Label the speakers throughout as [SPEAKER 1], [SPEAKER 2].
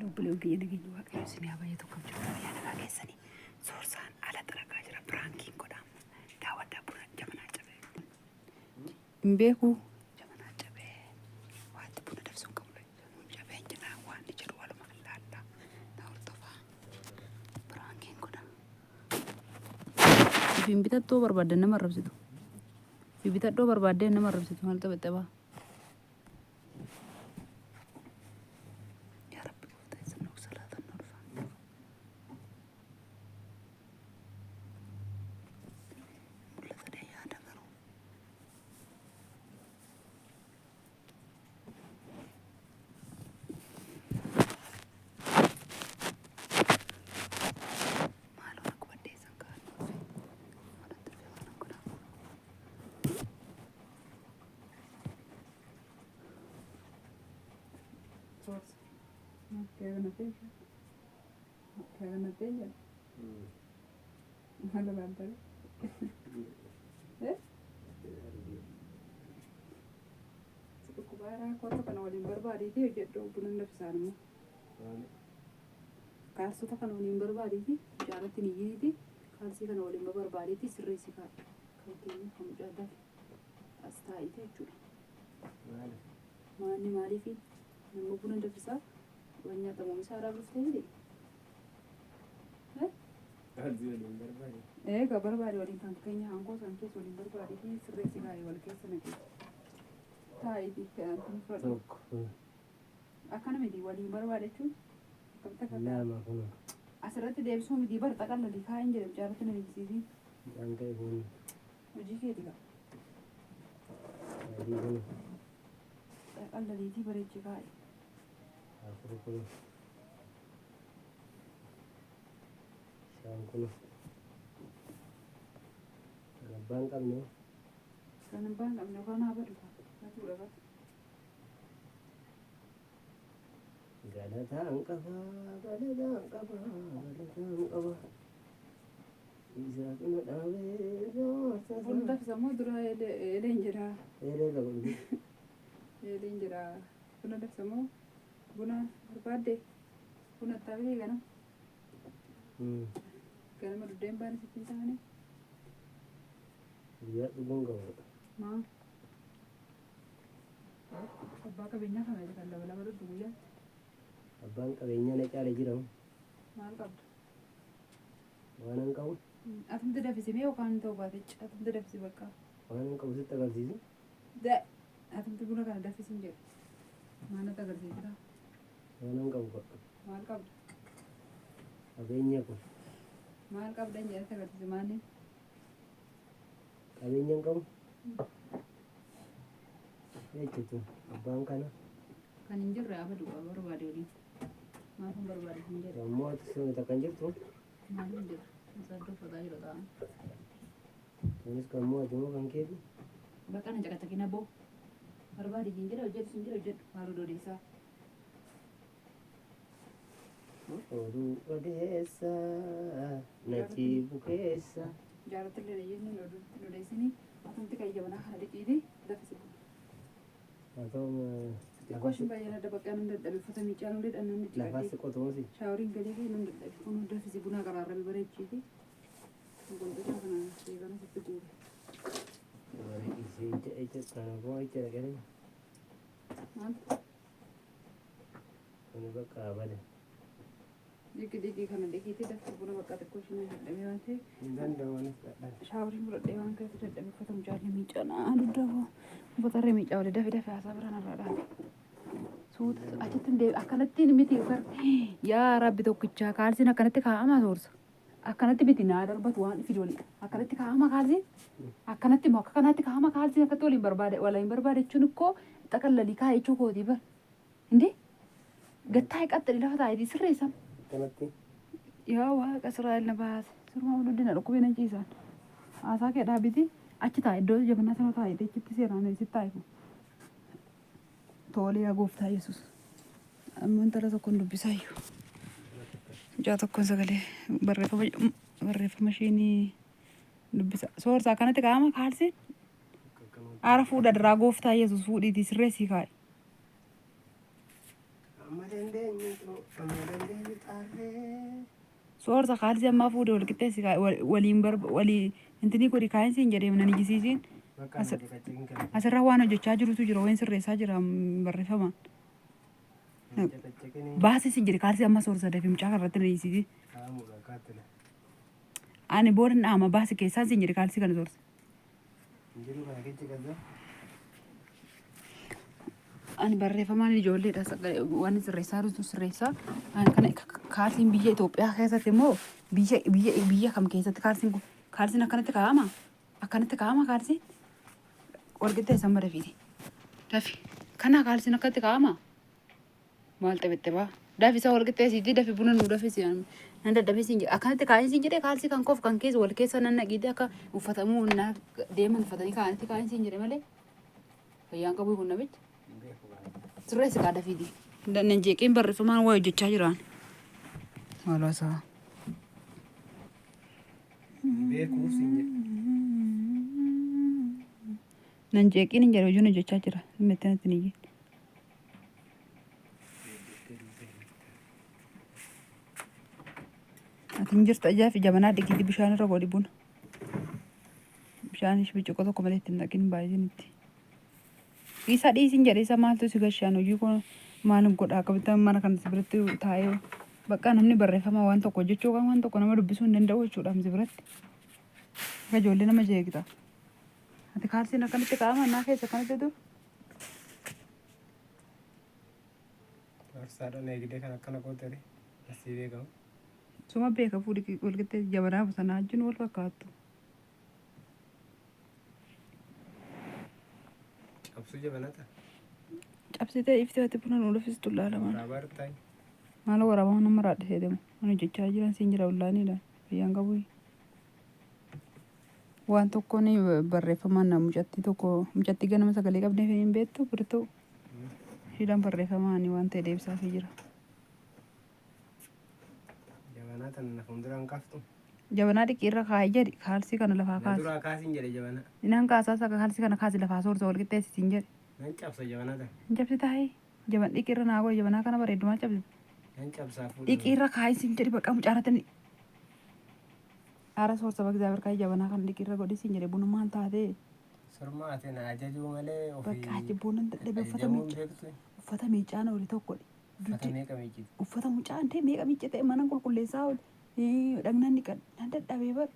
[SPEAKER 1] Obboleewwan kiyya nageenya waaqayyo isin haa baay'atu kam jiru fayyaa nagaa keessanii Sorsaan ala xaragaa jira piraankiin godhamu daawwadhaa buna jabanaa cabee hin beeku jabanaa cabee waanti buna dabsuun qabu cabee jira waan jedhu waluma laallaa na hordofaa piraankiin godhamu ifin bitattoo barbaaddan nama arrabsitu fi bitadhoo barbaaddeen nama arrabsitu maal taphatte baa Sorsa. Kayak kena teja. Mana lantai? Kubara kota kan olin berbadi dia jadi bulan nafsanmu. Kalsu tak kan olin berbadi sih, jalan ini jadi kalsi kan olin berbadi sih sering sih kak. Kalau ini kamu jadi asta itu cuma. Mana mari fit. Nama bulan dafisa, banyak tamu misara berusaha ini. Kabar baru orang tangkainya angko sampai sulit berbadi di sering sekali walau kesana gitu. Thai di kan tempat. Akan medi wali berbadi tu, kata kata. Asal tu dia semua medi bertakkan lagi kain jadi cara tu nanti sini.
[SPEAKER 2] Tangkai pun.
[SPEAKER 1] Uji ke tiga. Takkan lagi ti bericik kai.
[SPEAKER 2] Aku Sangkulo. Bangkam ni.
[SPEAKER 1] Kanan bangkam ni kau nak apa tu? Nanti berapa?
[SPEAKER 2] Gada tangkap, gada tangkap. Bisa kena dawe.
[SPEAKER 1] Bunda semua dura ele injera.
[SPEAKER 2] Ele lagu ni.
[SPEAKER 1] Ele injera. Bunda semua. Buna berbadi, buna tahu kan? Kan mau demban si cinta ni.
[SPEAKER 2] Dia tu bungkau.
[SPEAKER 1] Ma. Abang kabinya kan ada kan dah baru dulu ya.
[SPEAKER 2] Abang kabinya nak cari jiran.
[SPEAKER 1] Mantap.
[SPEAKER 2] Mana kau?
[SPEAKER 1] Atum tu dah visi me okan tu batik. Atum tu dah visi baka.
[SPEAKER 2] Mana kau mesti tak kerja?
[SPEAKER 1] Dah. Atum tu guna kan dah visi je. Mana tak kerja kita?
[SPEAKER 2] Mana kau kau?
[SPEAKER 1] Mantap.
[SPEAKER 2] Kabinya kau.
[SPEAKER 1] Mantap dan jadi tak kerja mana?
[SPEAKER 2] Kabinya kau? Itu abang kan?
[SPEAKER 1] Kan injur apa dua baru baru ni. Macam baru baru injur.
[SPEAKER 2] Semua tu semua tak kanjur tu.
[SPEAKER 1] Mana injur? Masa tu pada injur tak.
[SPEAKER 2] Terus kamu aja mau kan kiri?
[SPEAKER 1] Bahkan jaga tak kena bo. Baru baru injur aja baru dua desa.
[SPEAKER 2] Oru desa, naci bukesa.
[SPEAKER 1] Jalan terlebih ni lalu dari sini. Atum tu kayak jabana hari ini dah visi.
[SPEAKER 2] Atau
[SPEAKER 1] Question bayar ada bagian dari foto mican ulit anu ni.
[SPEAKER 2] Lepas kau tu masih.
[SPEAKER 1] Showering kali ni nung dari pun dah visi guna karar lebih berat jadi. Mungkin tu kan sekarang seperti tu.
[SPEAKER 2] Mari isi tanah kau isi lagi ni.
[SPEAKER 1] Mantap.
[SPEAKER 2] Ini berkah apa ni?
[SPEAKER 1] Dikit kan dikit dah guna bakat question ni lebih macam.
[SPEAKER 2] Dan dawan
[SPEAKER 1] Showering berat dewan ke sudah lebih foto mican mican. Aduh dah. Foto remi jauh dah fasa berana rada. Suut achitti ndee akkanatti miti gar yaa rabbi tokkicha kaalsiin akkanatti kaa'ama Sorsa akkanatti miti naa darbatu waan fidoli akkanatti kaa'ama kaalsiin akkanatti moo akka kanatti kaa'ama kaalsiin akkatti waliin barbaade waliin barbaade jechuun ikkoo xaqallalii kaa'ee jechuu kooti bar indi gattaa qaxxali lafa taa'eeti sirreessam
[SPEAKER 2] kanatti
[SPEAKER 1] yaa waaqa Israa'el na baase sirmaa waliddina dhukkubee nan ciisaan haasaa kee dhaabiti achi taa'e iddoo jabannaa sana taa'eeti achitti seeraan sitti taa'e Tole ya gooftaa Yesus. Amantara tokkoon dubbisaayyuu. Mucaa tokkoon sagalee barreeffama ishiin dubbisa. Sorsa akkanatti kaa'ama kaalsiin. Aara fuudha irraa gooftaa Yesus fuudhiitii sirreessii kaa'e. Sorsa kaalsi ammaa fuudhee wal qixxeessi waliin walii intini godhi kaayinsi hin jedhee nan ijisiisiin asirra waan hojjechaa jirutu jira wayin sirreessaa jira barreeffamaan. Baasii sin jedhe kaalsi amma sorsa dafee mucaa kanarratti na ijisiisi. Ani booda nama baasii keessaan sin jedhe kaalsi kana sorsa. Ani barreeffamaan ijoolleedha waan sirreessaa jirutu sirreessaa. Ani kana kaalsiin biyya Itoophiyaa keessatti immoo biyya kam keessatti kaalsiin akkanatti kaa'ama? Akkanatti kaa'ama kaalsiin? Wal qixxeessan mada fiiti. Dafi kana kaalsiin akkatti kaa'ama? Maal xabitte baa? Dafi isa wal qixxeessiitii dafi buna nuu dafisi nan dadhabisiin jedhe akkanatti kaa'insiin jedhee kaalsii kan koof kan keessa wal keessa nan naqiitee akka uffatamuu deeman uffatanii kaa'anitti kaa'insiin jedhe malee fayyaan qabu kun namichi. Sirreessi qaada fiiti. Nan jeeqeen barreeffamaan waa hojjechaa jiraan. Maalaasaa. Nan jeeqiin hin jedhe hojiin hojjechaa jira. Metti natti ni jedhe. Atin jirtu ajaa'ifi jabanaa dhiqiitii bishaan irra godhi buna. Bishaanis bicuqa tokko malee ittiin dhaqin baay'een itti. Isa dhiisin jedhe isa maaltu si gashaan hojii kun maal godhaa qabitan mana kan si biratti taa'ee bakka namni barreeffama waan tokko jechuu kan waan tokko nama dubbisuu hin danda'u jechuudha si biratti. Akka ijoollee nama jeeqita. Ati kaalsiin akkanatti kaa'ama naa keessa akkanatti dur.
[SPEAKER 2] Sorsaadhaan eegdee kan akkana qootee asii beekamu.
[SPEAKER 1] Suma beeka fuudhi wal qixxeessi jabanaa sanaa wajjin wal fakkaattu.
[SPEAKER 2] Cabsuu jabanata.
[SPEAKER 1] Cabsitee iftee wati buna nuu dhufistu laalamaa.
[SPEAKER 2] Waraabaa irratti
[SPEAKER 1] Maala waraabaa nama raadhisee deemu. Ani hojjechaa jiran siin jira ullaaniidha. Fayyaan qabu. Waan tokko ni barreeffamaan na mucatti ganama sagalee qabnee hin beektu birtuu. Hidhaan barreeffamaani waan ta'e deebisaafii jira.
[SPEAKER 2] Jabanaa tan fuulduraan kaaftu.
[SPEAKER 1] Jabanaa dhiqirra kaa'ee jedhi kaalsii kana lafaa kaasi.
[SPEAKER 2] Duraa kaasiin jedhe jabanaa.
[SPEAKER 1] Inaan kaasaa saka kaalsii kana kaasi lafaa soorsa wal qixxeessitiin jedhe.
[SPEAKER 2] Nan cabsa jabanaa tan.
[SPEAKER 1] Hin cabsi taa'ee jaban dhiqirra naa godhe jabanaa kana bareeddumaa cabsi.
[SPEAKER 2] Nan cabsaa fuudhu.
[SPEAKER 1] Dhiqirra kaayisiin jedhi bakka mucaaratani. Aara soorsa bakka zaabirkaa jabanaa kana dhiqirra godhisiin jedhe buna maal taatee.
[SPEAKER 2] Sormaa ati na ajajuu malee ofii.
[SPEAKER 1] Bakka ajibboon dadhabee uffata miicaana oli tokkodhe.
[SPEAKER 2] Uffata meeqa miicite?
[SPEAKER 1] Uffata mucaan ta'e meeqa miicite mana qulqulleessaa oli dhagnan dhiqan nan dadhabee bar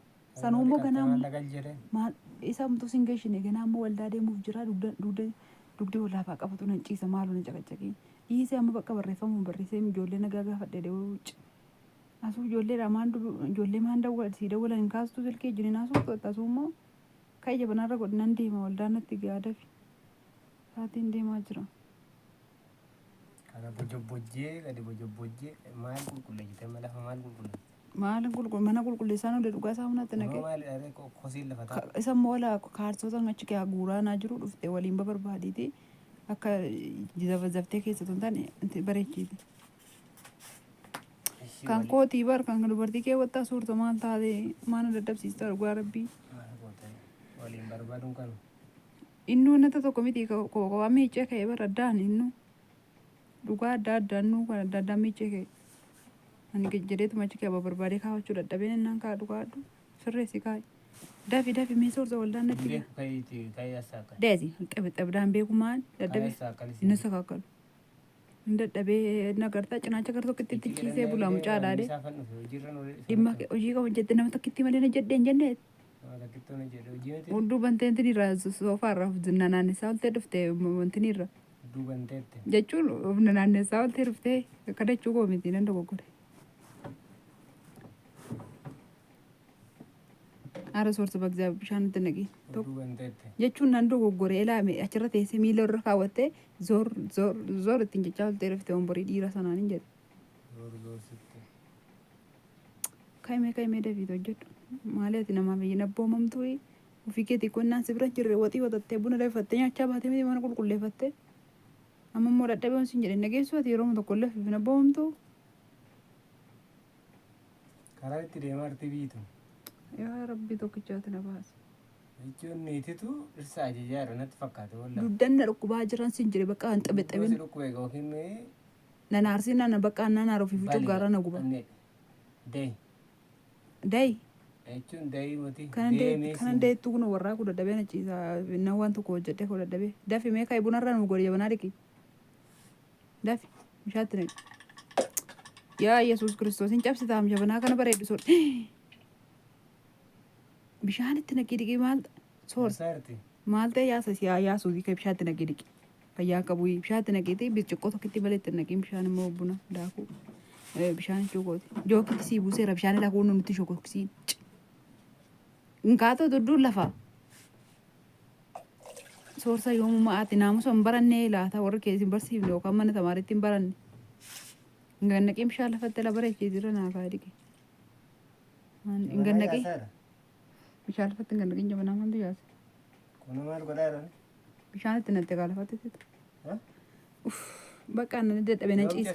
[SPEAKER 1] sanuu immoo ganaa isa hamtuu sin geeshine ganaa immoo waldaa deemuuf jira dugdee walaafaa qabatu nan ciisa maaloo na caqacaqee dhiisee amma bakka barreeffamu barreessee ijoollee nagaa gaafadhe deewuuci asuu ijoollee maan sii dawwalan hin kaastu silkee jirin asuu asuu immoo ka'ee jabanaarra godhinan deema waldaa natti gaadafi saatiin deemaa jira.
[SPEAKER 2] Kana bojobbojjee gadi bojobbojjee maal qulqulleessite lafa maal qulqulleessite?
[SPEAKER 1] Maal mana qulqulleessaan olee dhugaa isaa humnatti naqee.
[SPEAKER 2] Maal kosiin lafa ta'a?
[SPEAKER 1] Isa immoo wala kaarsootaan achi kee guuraa naa jiru dhufte waliin barbaadiiti akka zaftee keessattuu hin taane bareechiiti. Kan kootii bar kan dubartii kee wattaa suurta maal taate maana dadhabsiista dhugaa rabbii.
[SPEAKER 2] Waliin barbaaduun kanu.
[SPEAKER 1] Innuu nata tokko miti kophaa miicee ka'ee bara addaan innuu. Dhugaa adda addaannuu kan adda addaa miicee ka'e. Ani jedheetuma achi kee barbaadee kaawwachuu dadhabeen innaan kaa dhugaadhu sirreessi kaa'e. Dafi mee soorsa waldaan natti ga'a. Deezi xabdaan beeku maal dadhabee inni sakaakalu. Inni dadhabee nagartaa cinaacha gara tokkotti itti ciisee bulaa mucaadhaa de. Dhimma hojii qabu jettee nama tokkitti malee na jedheen jennee. Hunduu banteetiin irraa soofaa irraa naannessaa oltee dhuftee wantiin irra. Jechuun humna naannessaa oltee dhuftee akka dachuu koo miti nan dogoggore. Aara soorsa bagzaa bishaan itti naqi. Jechuun nan dogoggore ilaame achirra teessee miila irra kaawwattee zoor ittiin jechaa oltee dhuftee womborii dhiira sanaan hin jedhe. Kaimee David hojjedhu. Maali ati namaaf hin abboomamtuu ofii keetii qonnaan si bira jirre waxii watattee buna danfifattee nyaachaa baatee miti mana qulqulleeffattee. Amma immoo dadhabee sin jedhe nageessu ati yeroo tokko illee hin abboomamtuu.
[SPEAKER 2] Karaa itti deemaa jirti biitu.
[SPEAKER 1] Yaa rabbi tokkichaati na baase.
[SPEAKER 2] Jechuun niititu dhirsa ajajaa irra natti fakkaate walla.
[SPEAKER 1] Duddanna dhukkubaa jiran sin jedhe bakka waan xabe.
[SPEAKER 2] Gosi dhukkubee yookiin
[SPEAKER 1] Nanaarsi nana bakka nanaaroo fi fuutuu gaara na guba.
[SPEAKER 2] Day.
[SPEAKER 1] Day.
[SPEAKER 2] Jechuun day miti.
[SPEAKER 1] Kanan deettuu kun warraa kun dadhabee na ciisa. Na waan tokko hojjedhee koo dadhabee. Dafi mee ka'e bunarra nu godhe jabanaa dhiqi. Dafi bishaatti naqi. Yaa Yesuus Kiristoos hin cabsitaam jabanaa kana bareedu soodha. Bishaanitti naqi dhiqi maal Sorsa. Maal ta'e yaasuufi ka'e bishaatti naqi dhiqi. Fayyaa qabu bishaatti naqiti birciqqoo tokkotti baleetti naqi bishaan immoo buna daakuu. Bishaan shokooti. Jookitti sii buuseera bishaan daakuu nuti shokoksiin. Nkaatoo dudduu lafa. Sorsa yoomummaa ati naamusa hin barannee laata warra keessi barsiifne yookaan mana tamaaritti hin baranne. Ngannaqee bishaan lafatti la bareechee jira naafaa dhiqe. Ngannaqee bishaan lafatti ngannaqee jabanaa maaltu yaasa?
[SPEAKER 2] Kun maal godhaa jiran?
[SPEAKER 1] Bishaan itti natte kaa lafatti tita. Bakka nan dadhabe nan ciisa.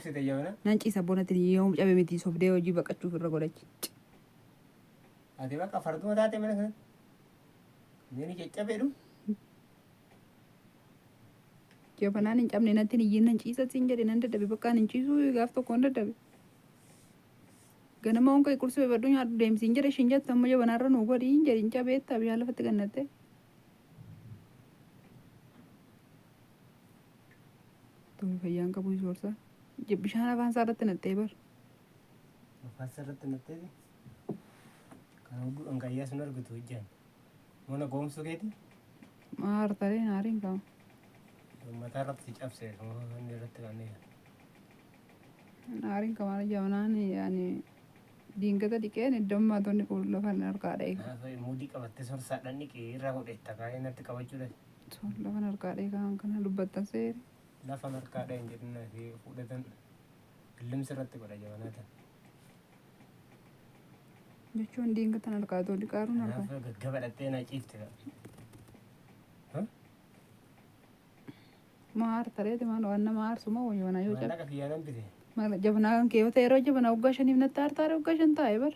[SPEAKER 1] Nan ciisa bonatti yoo cabe miti sobdee hojii baqachuuf irra godhachi.
[SPEAKER 2] Ati bakka farduma taate mana kana. Mini caccabeedhu.
[SPEAKER 1] Jabanaan hin cabne natti iyyiin nan ciisa siin jedhe nan dadhabe bakkaan hin ciisuu gaaf tokko hin dadhabe. Ganama honka qursii beebaduu nyaadhu deemsiin jedhe ishiin jettu amma jabanaarra nuu godhi hin jedhe hin cabeetta bishaan lafatti gannatte. Tumi fayyaan qabu Sorsa. Bishaan afaan isaa irratti nattee bar.
[SPEAKER 2] Afaan isaa irratti nattee kan huduudhaan qayyaa sun argitu hojjaan. Mana goomsuu keeti?
[SPEAKER 1] Maartaree naariin qaba.
[SPEAKER 2] Mataa irratti cabsee inni irratti kanneen.
[SPEAKER 1] Naariin qaba jabanaan yaani diingata dhiqeen iddoo maatonni lafan harkaa dheegaa.
[SPEAKER 2] Mudii qabattee Sorsaadhaan dhiqee irraa godhetta kaa'ee natti qabachuudha.
[SPEAKER 1] Lafan harkaa dheegaa kana dubbattan seeri.
[SPEAKER 2] Lafan harkaa dheen jedhina fi fudhatan gillimsi irratti godha jabanaatan.
[SPEAKER 1] Jechuun diingatan harkaa tolli qaaruun harkaa.
[SPEAKER 2] Gaggabadhattee na ciifte.
[SPEAKER 1] Maartareeti maal waan nama aarsuma wayyoonaa yoo
[SPEAKER 2] Mallaqa kiyyaanan bite.
[SPEAKER 1] Jabanaa kan kee yoo ta'e yeroo jabanaa waggaa shaniif natti aartaare waggaa shan taa'e bar.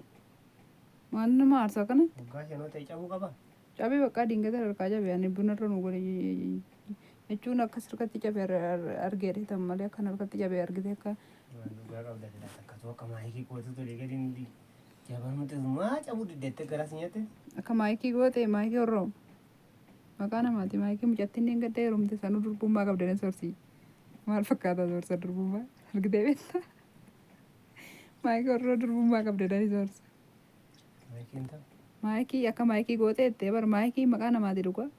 [SPEAKER 1] Waan nama aarsaa kanatti.
[SPEAKER 2] Waggaa shanoo ta'e cabuu qaba.
[SPEAKER 1] Cabee bakka diingata harkaa jabe ani bunarra nu godhe jechuun akkas harkatti cabee argeedhe tan malee akkan harkatti cabee argite akka.
[SPEAKER 2] Dhugaa qabda filaata akkasuma akka maayikii kootu tole gadi jabanumti maa cabuu diddeettee garas nyaate.
[SPEAKER 1] Akka maayikii goote maayikii horroo. Maqaa namaati maayikii mucattiin ni gadda yerumte sanuu durbummaa qabdane Sorsii. Maal fakkaata Sorsa durbummaa argitee beektaa? Maayikii horroo durbummaa qabdane Sorsa.
[SPEAKER 2] Maayikiin ta'a.
[SPEAKER 1] Maayikii akka maayikii gootee ittee bar maayikii maqaa namaati dhugaa.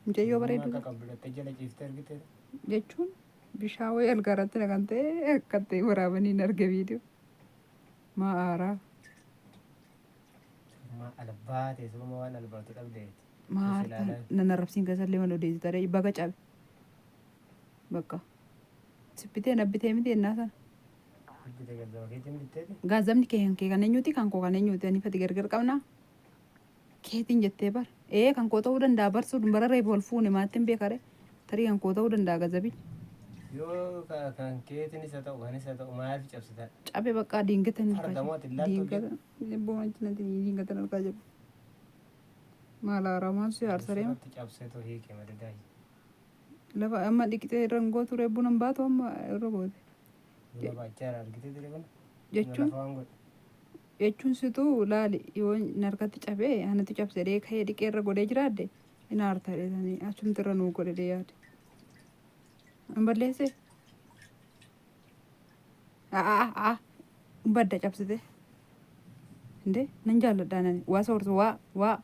[SPEAKER 1] Mucayyoo bareedu.
[SPEAKER 2] Akka qabdulattee jala ciiftee argite.
[SPEAKER 1] Jechuun bishaan wayii algaarratti naqantee akkatti waraabanii hin arge viidiyoo. Maa aaraa.
[SPEAKER 2] Maa albaa teessuma waan albaatu dhabdeeti.
[SPEAKER 1] Maarta nan arrabsiin keessallee mana odeessi taree baga cabe. Bakka. Sibbitee nabbitee miti ennaa sana.
[SPEAKER 2] Hojjete gazzaba keetiin bitteeti.
[SPEAKER 1] Gaazamni kee kan eenyuti kan koo kan eenyuti ani fati gargar qabnaa. Keetiin jettee bar. Kan koo ta'uu danda'a barsuu bara reefu ol fuune maattiin beekare. Tarii kan koo ta'uu danda'a gazabii.
[SPEAKER 2] Yoo kan keetiin isa ta'u kan isa ta'u maal cabsita.
[SPEAKER 1] Cabe bakka diingatan.
[SPEAKER 2] Fardamooti laattuu.
[SPEAKER 1] Diingatan. Boonatti natti diingatan argaa jiru. Maala ramaan si aarsaree.
[SPEAKER 2] Cabsee too hiikee madadaayi.
[SPEAKER 1] Lafa amma dhiqxee irra gootu reebbuun hin baatu amma irra goote.
[SPEAKER 2] Buna baachaara argitee ture kun.
[SPEAKER 1] Jechuun situu laali yoo narkatti cabee anatti cabsedee ka'ee dhiqee irra godhee jiraadde hin aartaadheetanii achumti irra nuu godhedee yaade. Hin balleessee? Badda cabsite. Indee nan jaalladhaa nani waa Sorsa waa.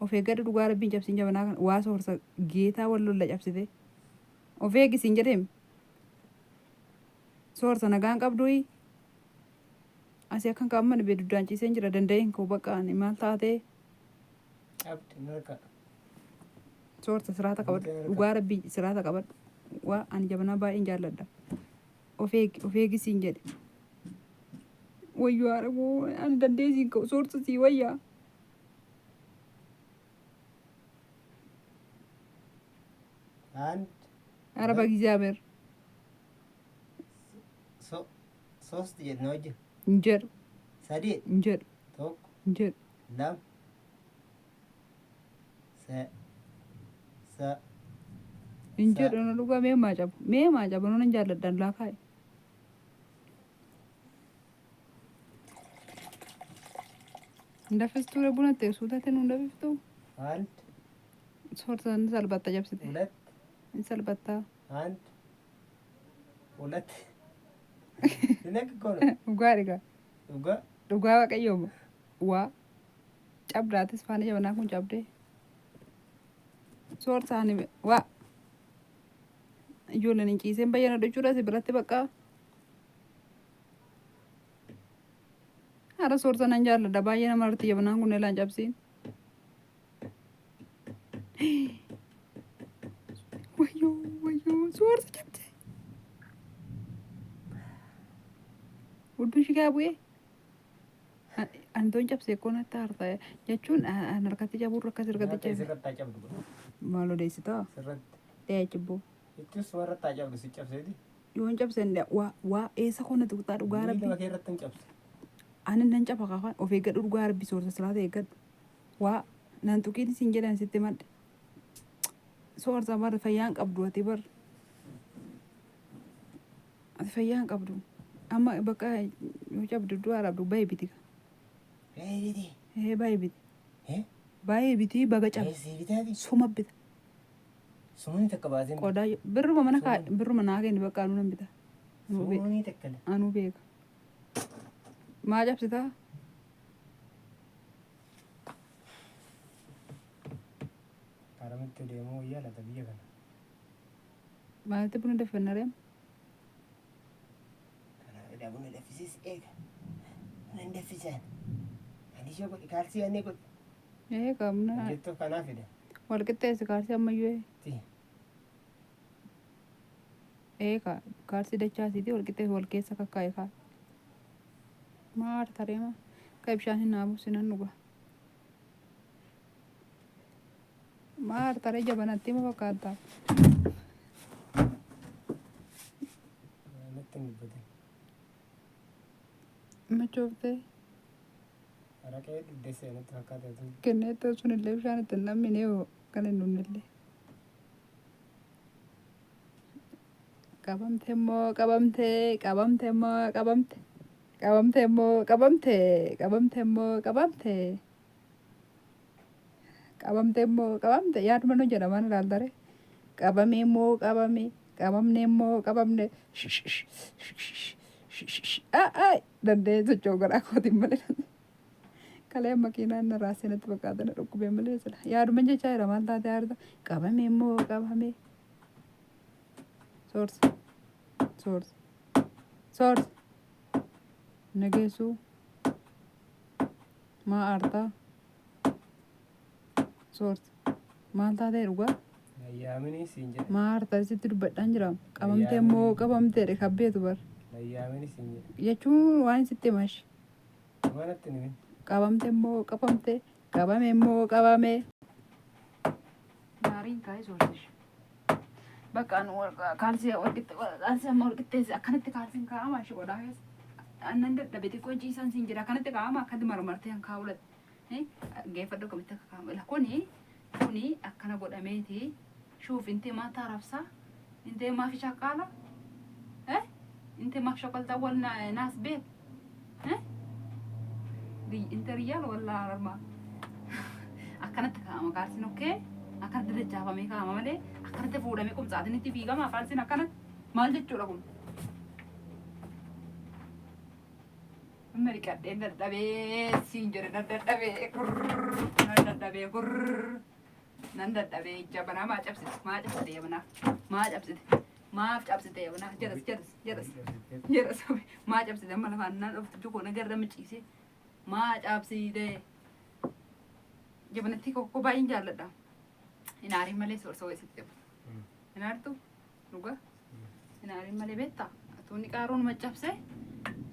[SPEAKER 1] Of eeggadhu dhugaa rabbiin cabsiin jabanaa kana waa Sorsa geetaa wal lolla cabsite. Of eegisiin jedheem. Sorsa nagaan qabduu asii akkan qaamman bee duddaan ciiseen jira danda'een koo baqqaan maal taatee.
[SPEAKER 2] Cabdi narka.
[SPEAKER 1] Sorsa siraata qabadhu dhugaa rabbii siraata qabadhu waa ani jabanaa baay'een jaalladha. Of eegisiin jedhe. Wayyoo haadha koo ani dandeesiin ka'u Sorsa sii wayyaa. Araba Gizaabir.
[SPEAKER 2] Sost jedhna wajjin.
[SPEAKER 1] Injer.
[SPEAKER 2] Sadii.
[SPEAKER 1] Injer.
[SPEAKER 2] Tokko.
[SPEAKER 1] Injer.
[SPEAKER 2] Lama.
[SPEAKER 1] Injer no dhugaa mee maa cabu nan jaalladhan laakaa. Ndafistuu buna teessuu taate nu ndafiftuu.
[SPEAKER 2] አንድ
[SPEAKER 1] Sorsan salbatta jabsite.
[SPEAKER 2] ሁለት
[SPEAKER 1] Salbatta.
[SPEAKER 2] አንድ ሁለት Sinek kono.
[SPEAKER 1] Dhugaa dhigaa.
[SPEAKER 2] Dhugaa.
[SPEAKER 1] Dhugaa waaqayyooma. Waa. Cabdaatis faana jabanaa kun cabdee. Soorsaani waa. Ijoolleen hin ciiseen bayyana jechuudha si biratti bakka. Haadha soorsa nan jaalladha baay'ee nama irratti jabanaan kun elaan cabsiin. Wayyoo soorsa cabde. Udduun shigaa bu'ee. Antoon cabsee koon akka harta jechuun an harkatti cabuurra akkas argatti cabe.
[SPEAKER 2] Sirratti cabdu.
[SPEAKER 1] Maal odeessitaa?
[SPEAKER 2] Sirratti.
[SPEAKER 1] Dhee cibboo.
[SPEAKER 2] Ittis warratti cabdu si cabseeti.
[SPEAKER 1] Yoon cabseen waa eessa koona tuqxaa dhugaa rabbi.
[SPEAKER 2] Miidhama kee irratti hin cabse.
[SPEAKER 1] Ani nan caba kaafan of eeggadhu dhugaa rabbi soorsa silaata eeggadhu. Waa nan tuqiin siin jedhan sitti madde. Soorsa bara fayyaan qabdu ati bar. Ati fayyaan qabdu. Amma bakka yoo cabdu du'a rabdu baay'ee biti. Baay'ee biti. Baay'ee biti baga cabe. Suma bita.
[SPEAKER 2] Sumni takka baaseen.
[SPEAKER 1] Qodaa birruma naa kenni bakka anuu nan bita.
[SPEAKER 2] Sumni takka.
[SPEAKER 1] Anuu beeka. Maa cabsitaa?
[SPEAKER 2] Karamitti deemuu yaadata biyya kana.
[SPEAKER 1] Maalitti buna daffanna reem?
[SPEAKER 2] Kana buna daffisis eega. Buna hin daffisaan. Ani ishee godhi kaalsii annee godhi.
[SPEAKER 1] Qabna.
[SPEAKER 2] Jettuuf kanaaf fide.
[SPEAKER 1] Wal qixxeessi kaalsii ammayyuu kaalsii dachaasiiti wal qixxeessi wal keessa kakkaa'e kaa. Maar tareema ka bishaan hin naamu sinan dhuga. Maar taree jabanatti ma fakkaata.
[SPEAKER 2] Natti hin dubbate.
[SPEAKER 1] Machooftee.
[SPEAKER 2] Araqee dhiddeessee natti fakkaata.
[SPEAKER 1] Kenneettoo sun illee bishaan itti namni yoo kan hin dhumnillee. Qabamte immoo qabamte. Qabamte immoo qabamte yaaduma nu jedhaman ilaaltare. Qabame immoo qabame. Qabamne immoo qabamne. Dandee socho'u garaa kootiin malee. Kalee makiinaan irraa seenatti fakkaatan dhukkubee malee sila. Yaaduma jechaa jira maal taate yaadata. Qabame immoo qabame. Soorsa. Nageessuu. Maa aartaa. Soorsa. Maal taatee dhugaa?
[SPEAKER 2] Layyaamini siin jedhe.
[SPEAKER 1] Maa aartaa sitti dubbadhaan jira. Qabamte immoo qabamteedha kabbeetu bar.
[SPEAKER 2] Layyaamini siin jedhe.
[SPEAKER 1] Jechuun waan sitti mashi.
[SPEAKER 2] Manatti nimi.
[SPEAKER 1] Qabamte immoo qabamte. Qabame immoo qabame. Gaariin kaa'ee soorsish. Bakka kaalsii amma wal qixxeessi akkanatti kaalsiin kaa'ama ishee godhaa keessa. Annan dadhabe xiqqoo ciisaan siin jira akkanatti kaa'ama akkatti marmartee kan kaa'ulat. Geeffadhu qabitti akka kaa'amudha. Kuni akkana godhameeti. Shuuf intee maataa rabsaa. Intee maaf shaqaala. Intee maaf shaqaltaa wal naas beek. Intee riyyaal walla armaa. Akkanatti kaa'ama kaalsiin okkee. Akkanatti dachaafamee kaa'ama malee akkanatti fuudhamee qubsaatinitti fiigama kaalsiin akkanatti maal jechuudha kun. Amma dhiqadheen dadhabee siin jedhe nan dadhabee jabanaa maa cabsite jabanaa maaf cabsite jabanaa jaras maa cabsite amma lafaan naan dhuftu jukoo nagarra miciise maa cabsite jabanatti kokko baay'een jaalladha. Inaariin malee soorsa weessitti inaartu dhuga inaariin malee beektaa tuunni qaaruun maccabse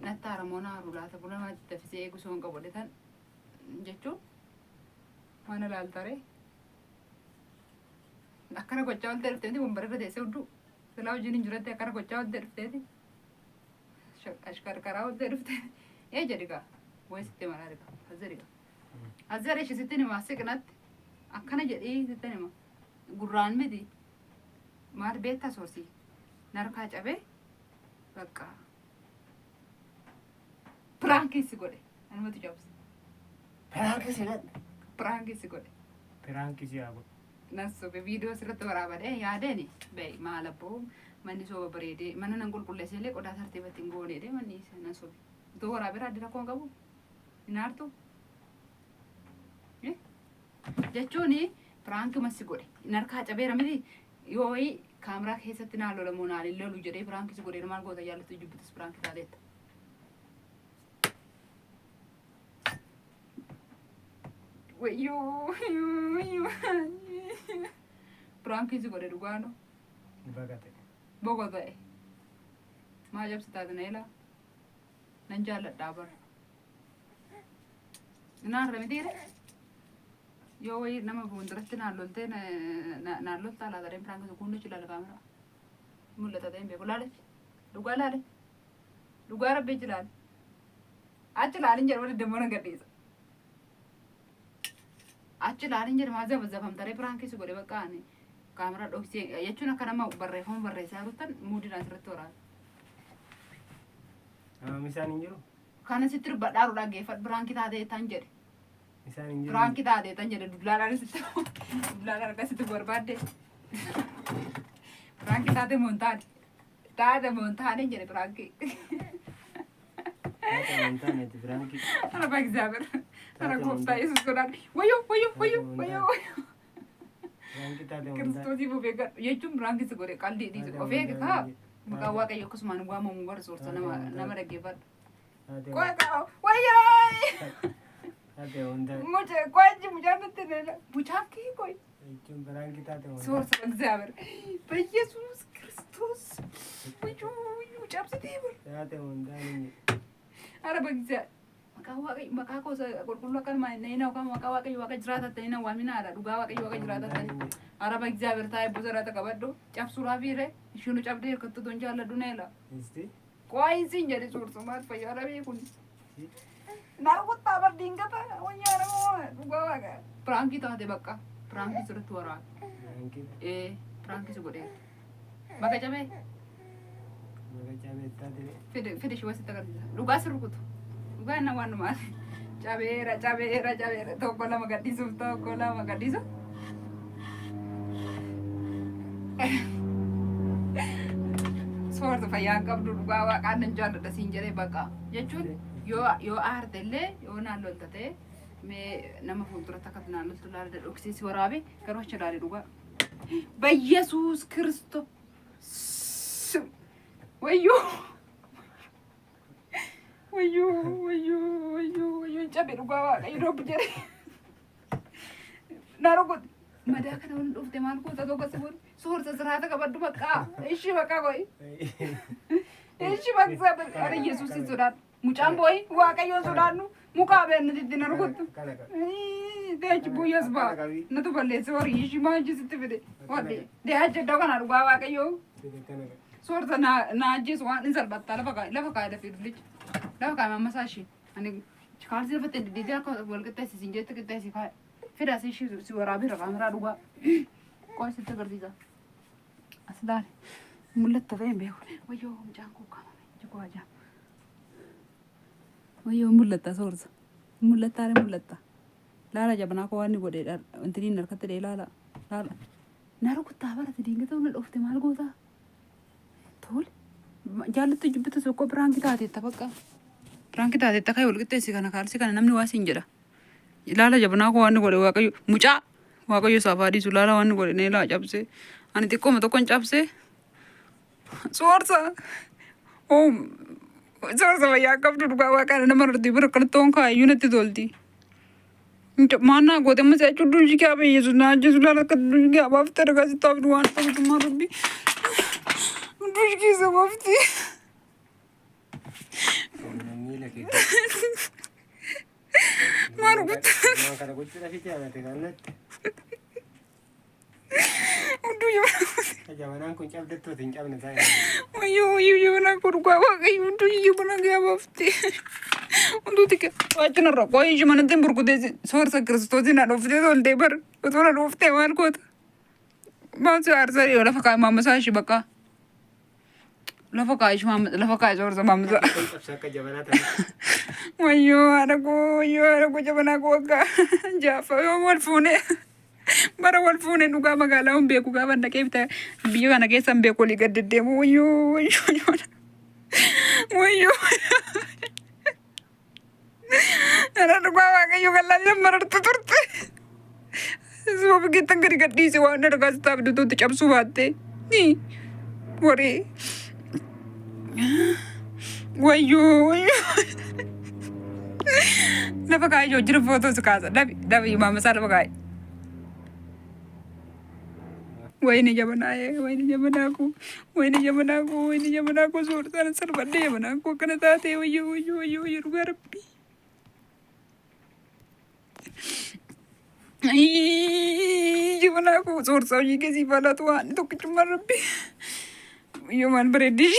[SPEAKER 1] natti haramoo naaru laata buna dafisee eegu soon qabole tan jechuun mana laaltaree akkana gochaa waltee dhufteeti wambararra teessee hudduu silaa hojiin hin jiratti akkana gochaa waltee dhufteeti ashkarkaraa waltee dhufteeti jedhi gaa weessitti malaa dhiga azari ishisitti nima siqnatti akkana jedhii sitti nima gurraan miti maal beektaa Sorsii narkaa cabee bakka pirankii si godhe anumatu cabse. Pirankii si godhe.
[SPEAKER 2] Pirankii si haa godhe.
[SPEAKER 1] Nasobe video sirratti waraabadhe yaadeni be maal abboo manni sooba bareedee mana nan qulqulleessee illee qodaa tartiibatti hin gooneedhe manni nasobe utuu waraabee adda rakkoon qabu hin aartu jechuun pirankii masi godhe narkaa cabeera miti yoo kaameraa keessatti naan lolamoo naan hin lolu jedhee pirankii si godhe maal goota jaallattu jibbitus pirankii taateetta. Wayyoo pirankii si godhe dhugaano.
[SPEAKER 2] Bagate.
[SPEAKER 1] Bogo ta'e. Maa jabsi taate na ilaa. Nan jaalladhaa bara. Naarra mitiire. Yoo wayii nama fuulduratti naan loltee naan loltaa laata deem pirankii kun nuti ilaala kaameraa. Mul'ata ta'een beeku laalechi. Dhugaa laale. Dhugaa rabbichi laale. Achi laalin jedhu waliin deemuun gadhiisa. Achi laalin jedhu maa zabazafamtaree pirankii si godhe bakka ani. Kamera dhoksee jechuun akka nama barreessaa jirtan muudidhaan asirratti waraabee.
[SPEAKER 2] Misaan hin jiru?
[SPEAKER 1] Kana sitti dubbadhaaru dhaggeeffadhu pirankii taatee tan jedhe.
[SPEAKER 2] Misaan hin jiru?
[SPEAKER 1] Pirankii taatee tan jedhe dullaadhaan akkasitti barbaadde. Pirankii taatee montaane. Taatee montaane jedhe pirankii.
[SPEAKER 2] Taatee montaane pirankii.
[SPEAKER 1] Ana baay'ee ana gooftaa Yesuus godhaan wayyoo. Kiristoosii buufee gadhu jechuun pirankii si godhe qalbii dhiise of eege kaa maqaa waaqayyo akkasumaan waamamu bara Sorsa nama dhaggeeffadhu. Wayyoo qo'achi mucaan nutti leela mucaan kii qoy. Sorsa እግዚአብሔር በኢየሱስ ክርስቶስ wayyoo cabsitee bul. Ara በእግዚአብሔር maqaa gosa qulqulluu akkanuma inni yookaan maqaa waaqayyo waaqa jiraatattanii na waaminaadha dhugaa waaqayyo waaqa jiraatattanii araba እግዚአብሔር taa'ee bosarata qabadhu cabsuudhaaf hiire ishinu cabdee hirkattu ton jaalladhu neela qo'aayinsiin jedhe suursumaat fayyaadha beekun narkuttaa bardiin gata wayyaadha dhugaa waaqa pirankii taate bakka pirankii sirritti waraabe pirankii si godhee bakka cabee fide shi wasitti agarsiisa dhugaa si rukutu. Bukan nama nama cabera toko lama gadisuuf Sorsa fayyaa qabdu dhugaa waaqaan nan jaalladha siin jedhee bakka jechuun yoo aarte illee yoo naan lolta ta'e mee nama fuulduratti akkatti naan loltu laala dhoksisi waraabe garuu achi ilaale dhugaa በኢየሱስ ክርስቶስ wayyoo cabe dhugaa waaqayyo robbi jedhe narokot madaa kana waliin dhufte maal goota tokko si bul Sorsa siraata qabadhu bakka ishii bakka qoy ishii bakka ara Yesuus sodaadhu mucaan booyi waaqayyo sodaadhu mukaa beenne ditti narokottu deechi buyyas baa natu balleesse horii ishii maanchi sitti fide wadde deecha iddoo kana dhugaa waaqayyo Sorsa na ajjeesu waan hin salphattaa lafa kaa'e lafee dullicha lafa kaa'e mammasaa ishee ani kaalsi lafatte diddiitee akka wal qixxeessisiin jette qixxeessi kaa'e fidaa si ishii si waraabeera kaameraa dhugaa qoy sitti agarsiisa as laale mul'atta ta'e hin beeku wayyoo mucaan koo kaamame jikoo ajaa wayyoo mul'atta Sorsa mul'atta laala jabanaa koo waan ni godheedha intiniin harkatti dhee laala na rukuttaa barate diinga ta'uu na dhufte maal gootaa tole jaallattu jibbitu tokko pirankii taateetta bakka pirankii taateetta ka'e wal qixxeessi kana kaalsi kana namni waa siin jedha laala jabanaa koo waan ni godhe waaqayyo mucaa waaqayyo saafaa dhiisu laala waan ni godhe nee laa cabse ani xiqqooma tokkon cabse Sorsa Sorsa fayyaa qabdu dhugaa waaqaadha nama irratti bira qaltoon kaayyuu natti tolti maannaa goote amma si'a cudduun shi kaabe Yesuus naa ajjeesu laala akka cudduun shi kaabaaf ta'e dhagaa si taa'u waan ta'utummaa rabbi cudduun shi keessa baafti. Maal
[SPEAKER 2] jabanaan kun cabdattooti hin cabne taa'e.
[SPEAKER 1] Wayyoo jabanaan kun dhugaa waaqayyo hunduu jabanaa gaafa baafte. Hunduu wajjinarra qo'ii manatti burkutee Sorsa Kiristoosiin na dhuftee toltee bar otoo na dhuftee maal goota Mau si arsa yo lafa kaay mama sa shi baka. Lafa kaay shi mama lafa kaay Sorsa mama sa.
[SPEAKER 2] Kan cabse akka jabanaa ta'e.
[SPEAKER 1] Wayyo ada ko jabana ko ka. Jafa yo wal fune. Bara wal fune dhugaa magaalaa hin beeku gaafa dhaqee bita biyya kana keessa hin beeku olii gad deddeemu wayyo. Ana dhugaa waaqayyo gallaan marartu turte. Sababa geettan gadi gadhiise waan dargaas taa'u duutti cabsuu baatte. Waree. Wayyo. Lafa kaayee yoo jira footoo si kaasa dhabi maama isaa lafa kaayee. Wayne jabana ko Sorsa sarbadde jabana ko kana taate wayyo dhugaa rabbi. Jabana ko Sorsa hojii keessii faalaatu waan tokkichummaa rabbi. Wayyo maal bareeddi.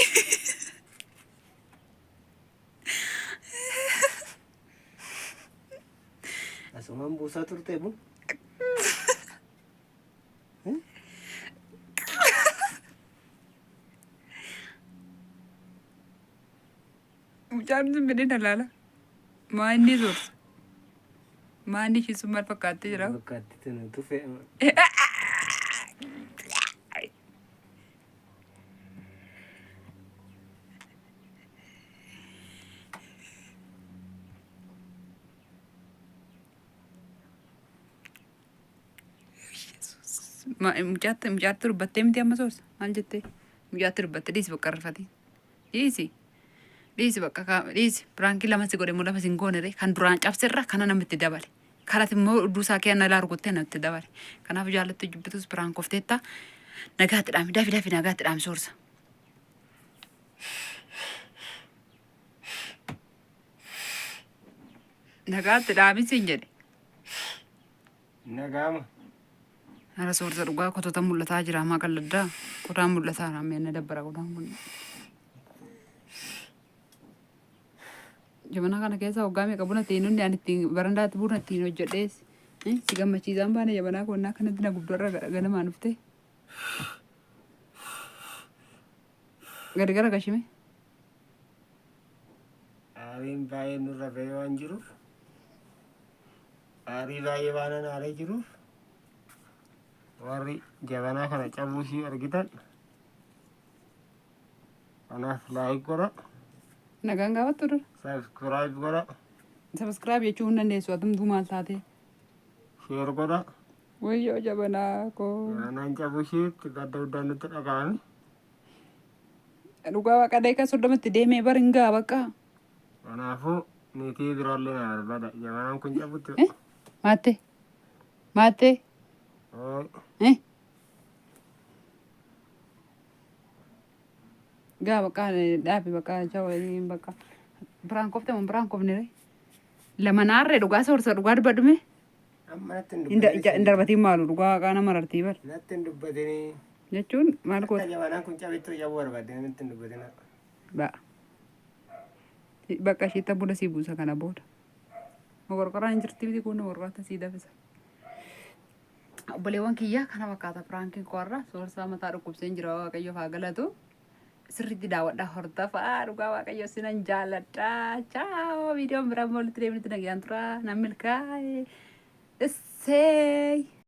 [SPEAKER 2] Asumaan buusaa turte bu.
[SPEAKER 1] Mucaan sun bede dalaala. Maanni Sorsa. Maanni ishee sun maal fakkaattee jira?
[SPEAKER 2] Fakkaatti tana tufe.
[SPEAKER 1] Mucaatti dubbattee miti amma Sorsa maal jettee? Mucaatti dubbatte dhiisi bakka rafati. Dhiisi bakka dhiisi piraankii lama si godhe moo lafa si hin goone kan duraan cabsirra kana namitti dabale. Karatti immoo duusaa kee ana laaru gottee namitti dabale. Kanaaf jaallatti jibbitus piraankoofteetta nagaatti dhaami dafi nagaatti dhaami Sorsa. Nagaatti dhaami siin jedhe.
[SPEAKER 2] Nagaama.
[SPEAKER 1] Ara Sorsa dhugaa kotota mul'ataa jira maa qalladdaa qodaan mul'ataa raameen dabbara qodaan mul'ata. Jabana kana keessa hoggaa meeqa buna ta'e nuti ani ittiin barandaatti buna ittiin hojjedhees si gammachiisaan baane jabanaa konnaa kanatti na gubdarra ganamaan dhufte. Gadi gara gashime.
[SPEAKER 2] Aariin baay'ee nurra ba'ee waan jiruuf. Aarii baay'ee waan aaree jiruuf. Warri jabanaa kana cabuu ishii argitan. Kanaaf laayik godha.
[SPEAKER 1] Nagaan gaafattu dura.
[SPEAKER 2] Subscribe godha.
[SPEAKER 1] Subscribe jechuun dandeessu atumtuu maal taate.
[SPEAKER 2] Share godha.
[SPEAKER 1] Wayyoo jabanaa koo.
[SPEAKER 2] Jabanaan cabuu ishiitti gadda guddaan nutti dhaga'ame.
[SPEAKER 1] Dhugaa waaqa daqiiqaa soddomatti deemee barin gaa bakka.
[SPEAKER 2] Kanaafuu niitii biraallee na barbaada. Jabanaan kun cabutti.
[SPEAKER 1] Maattee. Gaa bakka dhaabi bakka jawwanii bakka biraan kofte mun biraan kofne lama naarree dhugaa Sorsa dhugaa dubbadhume.
[SPEAKER 2] Amma natti hin dubbatin.
[SPEAKER 1] Hin darbatiin maalu dhugaa qaana marartii bar.
[SPEAKER 2] Natti hin dubbatin.
[SPEAKER 1] Jechuun maal goota?
[SPEAKER 2] Jabanaan kun cabittuu cabuu barbaadde natti hin dubbatin.
[SPEAKER 1] Bakka ishiitti buna sii buusa kana booda. Mogorqoraan hin jirti biti kun mogorqoraata sii dafisa. Obboleewwan kiyyaa kana fakkaata piraankiin koorra Sorsaa mataa dhukkubseen jira waaqayyo haa galatu. Sirriitti daawwadhaa hordofaa dhugaa waaqayyo sinan jaalladhaa. Ciao viidiyoon biraa walitti deemnutti nagayaan tura nan milkaa'e. Dhissee.